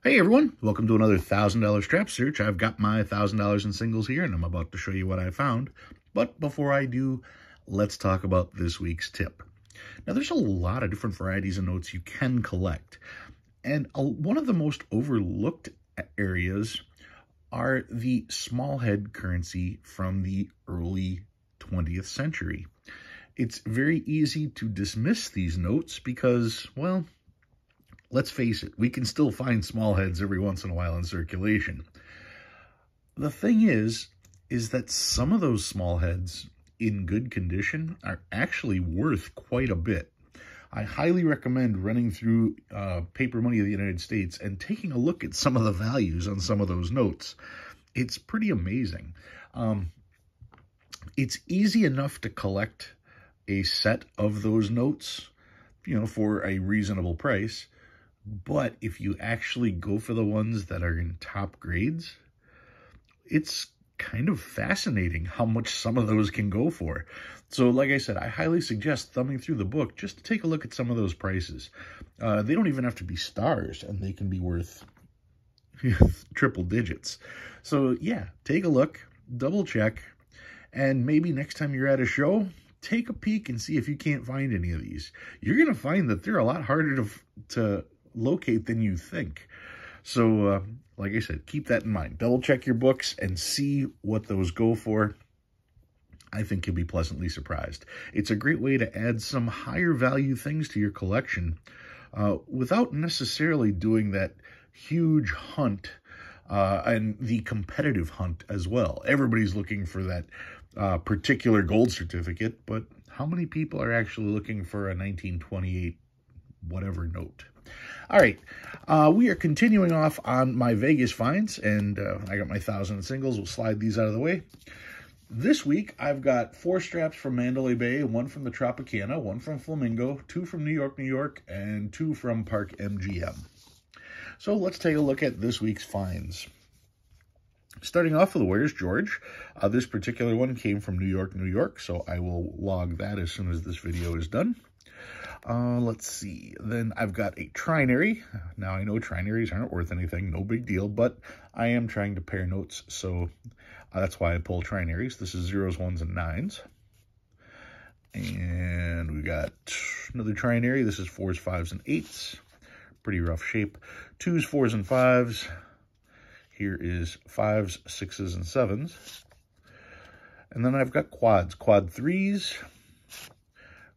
Hey everyone, welcome to another $1,000 strap search. I've got my $1,000 in singles here and I'm about to show you what I found. But before I do, let's talk about this week's tip. Now there's a lot of different varieties of notes you can collect. And one of the most overlooked areas are the small head currency from the early 20th century. It's very easy to dismiss these notes because, well, let's face it, we can still find small heads every once in a while in circulation. The thing is that some of those small heads in good condition are actually worth quite a bit. I highly recommend running through Paper Money of the United States and taking a look at some of the values on some of those notes. It's pretty amazing. It's easy enough to collect a set of those notes, for a reasonable price. But if you actually go for the ones that are in top grades, it's kind of fascinating how much some of those can go for. So like I said, I highly suggest thumbing through the book just to take a look at some of those prices. They don't even have to be stars, and they can be worth triple digits. So yeah, take a look, double check, and maybe next time you're at a show, take a peek and see if you can't find any of these. You're going to find that they're a lot harder to locate than you think. So, like I said, keep that in mind. Double check your books and see what those go for. I think you'll be pleasantly surprised. It's a great way to add some higher value things to your collection without necessarily doing that huge hunt and the competitive hunt as well. Everybody's looking for that particular gold certificate, but how many people are actually looking for a 1928 whatever note? All right, we are continuing off on my Vegas finds, and I got my 1,000 singles. We'll slide these out of the way. This week, I've got 4 straps from Mandalay Bay, 1 from the Tropicana, 1 from Flamingo, 2 from New York, and 2 from Park MGM. So let's take a look at this week's finds. Starting off with Where's George? This particular one came from New York, so I will log that as soon as this video is done. Let's see. Then I've got a trinary. Now, I know trinaries aren't worth anything, no big deal, but I am trying to pair notes, so that's why I pull trinaries. This is 0s, 1s, and 9s. And we got another trinary. This is 4s, 5s, and 8s. Pretty rough shape. 2s, 4s, and 5s. Here is 5s, 6s, and 7s. And then I've got quads. Quad 3s.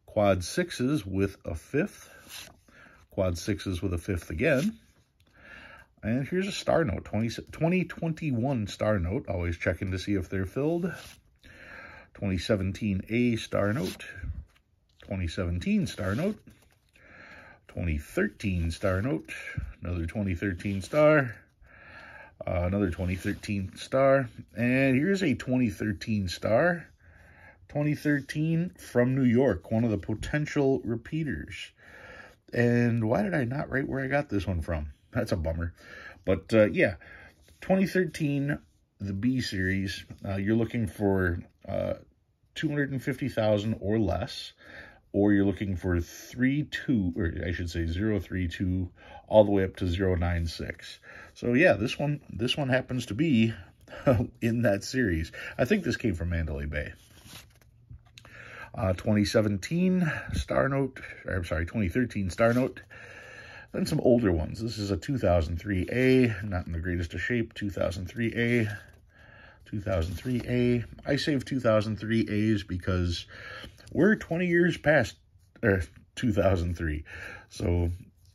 Quad 6s with a 5th, quad 6s with a 5th again, and here's a star note, 2021 star note, always checking to see if they're filled, 2017 A star note, 2017 star note, 2013 star note, another 2013 star, another 2013 star, and here's a 2013 star, 2013 from New York, one of the potential repeaters. And why did I not write where I got this one from? That's a bummer. But yeah, 2013, the B series, you're looking for 250,000 or less, or you're looking for 32, or I should say 032, all the way up to 096. So yeah, this one happens to be in that series. I think this came from Mandalay Bay. 2017 star note, or I'm sorry, 2013 star note. Then some older ones. This is a 2003A, not in the greatest of shape. 2003A, 2003A. I saved 2003As because we're 20 years past 2003, so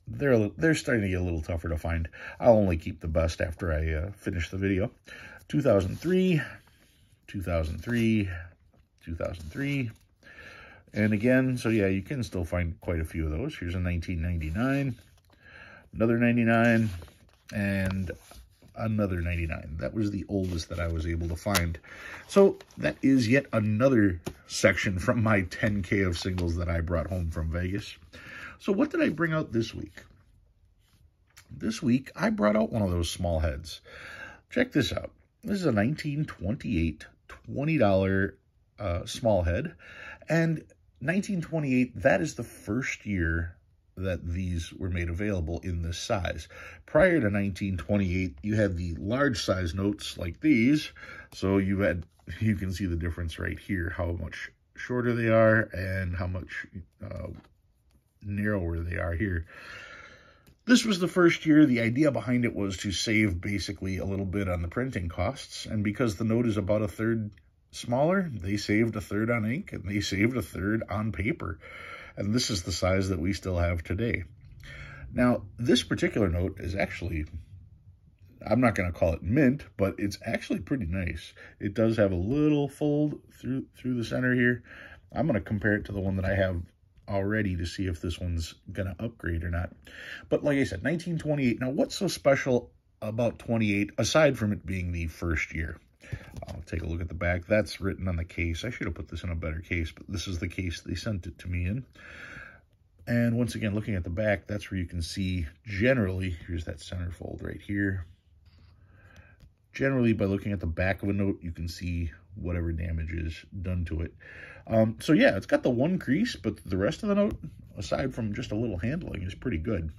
they're starting to get a little tougher to find. I'll only keep the best after I finish the video. 2003, 2003, 2003. And again, so yeah, you can still find quite a few of those. Here's a 1999, another 99, and another 99. That was the oldest that I was able to find. So that is yet another section from my 10K of singles that I brought home from Vegas. So what did I bring out this week? This week, I brought out one of those small heads. Check this out. This is a 1928 $20 small head. And 1928, that is the first year that these were made available in this size. Prior to 1928, you had the large size notes like these. So you can see the difference right here, how much shorter they are and how much narrower they are here. This was the first year. The idea behind it was to save basically a little bit on the printing costs. And because the note is about a third smaller, they saved a third on ink and they saved a third on paper. And this is the size that we still have today. Now, this particular note is actually, I'm not going to call it mint, but it's actually pretty nice. It does have a little fold through the center here. I'm going to compare it to the one that I have already to see if this one's going to upgrade or not. But like I said, 1928. Now, what's so special about 28, aside from it being the first year? I'll take a look at the back. That's written on the case. I should have put this in a better case, but this is the case they sent it to me in. And once again, looking at the back, that's where you can see generally, here's that center fold right here. Generally, by looking at the back of a note, you can see whatever damage is done to it. So yeah, it's got the one crease, but the rest of the note, aside from just a little handling, is pretty good.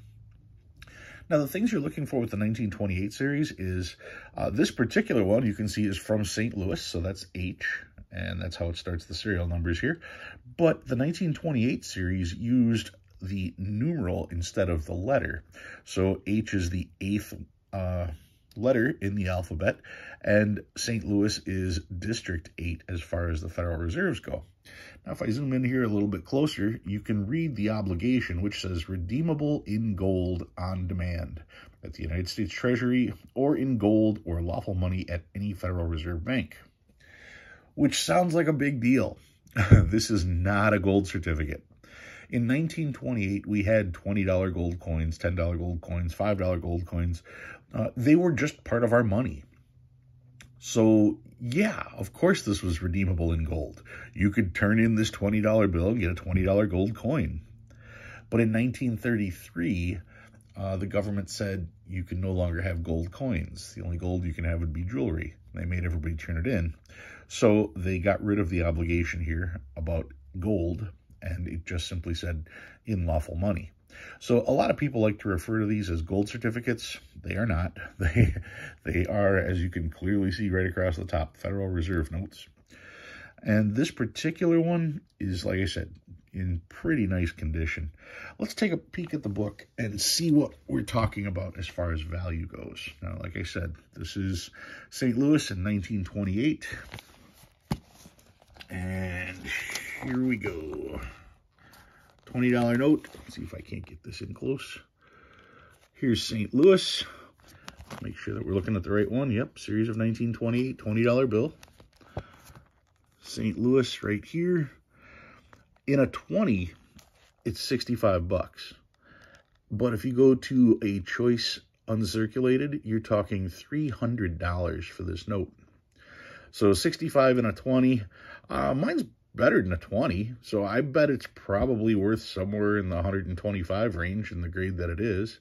Now, the things you're looking for with the 1928 series is this particular one you can see is from St. Louis, so that's H, and that's how it starts the serial numbers here. But the 1928 series used the numeral instead of the letter. So H is the 8th letter in the alphabet, and St. Louis is District 8 as far as the Federal Reserves go. Now, if I zoom in here a little bit closer, you can read the obligation, which says redeemable in gold on demand at the United States Treasury or in gold or lawful money at any Federal Reserve Bank, which sounds like a big deal. This is not a gold certificate. In 1928, we had $20 gold coins, $10 gold coins, $5 gold coins. They were just part of our money. So, yeah, of course this was redeemable in gold. You could turn in this $20 bill and get a $20 gold coin. But in 1933, the government said you could no longer have gold coins. The only gold you can have would be jewelry. They made everybody turn it in. So they got rid of the obligation here about gold, and it just simply said in lawful money. So a lot of people like to refer to these as gold certificates. They are not. They are, as you can clearly see right across the top, Federal Reserve notes. And this particular one is, like I said, in pretty nice condition. Let's take a peek at the book and see what we're talking about as far as value goes. Now, like I said, this is St. Louis in 1928. And here we go. $20 note. Let's see if I can't get this in close. Here's St. Louis. Make sure that we're looking at the right one. Yep, series of 1928, $20 bill. St. Louis right here. In a 20, it's 65 bucks. But if you go to a choice uncirculated, you're talking $300 for this note. So 65 in a 20. Mine's better than a 20, so I bet it's probably worth somewhere in the 125 range in the grade that it is.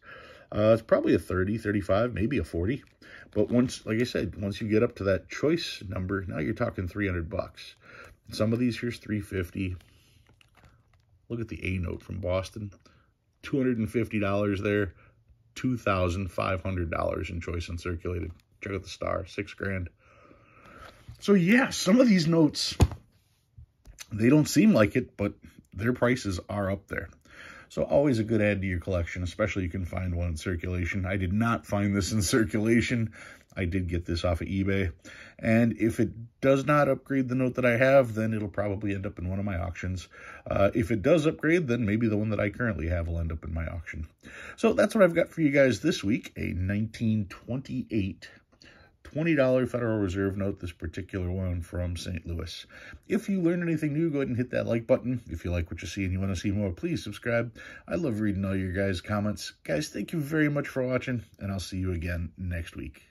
It's probably a 30, 35, maybe a 40. But once, like I said, once you get up to that choice number, now you're talking 300 bucks. Some of these here's 350. Look at the A note from Boston. $250 there. $2,500 in choice uncirculated. Check out the star, $6 grand. So yeah, some of these notes, they don't seem like it, but their prices are up there. So always a good add to your collection, especially you can find one in circulation. I did not find this in circulation. I did get this off of eBay. And if it does not upgrade the note that I have, then it'll probably end up in one of my auctions. If it does upgrade, then maybe the one that I currently have will end up in my auction. So that's what I've got for you guys this week, a 1928 $20 Federal Reserve note, this particular one from St. Louis. If you learned anything new, go ahead and hit that like button. If you like what you see and you want to see more, please subscribe. I love reading all your guys' comments. Guys, thank you very much for watching, and I'll see you again next week.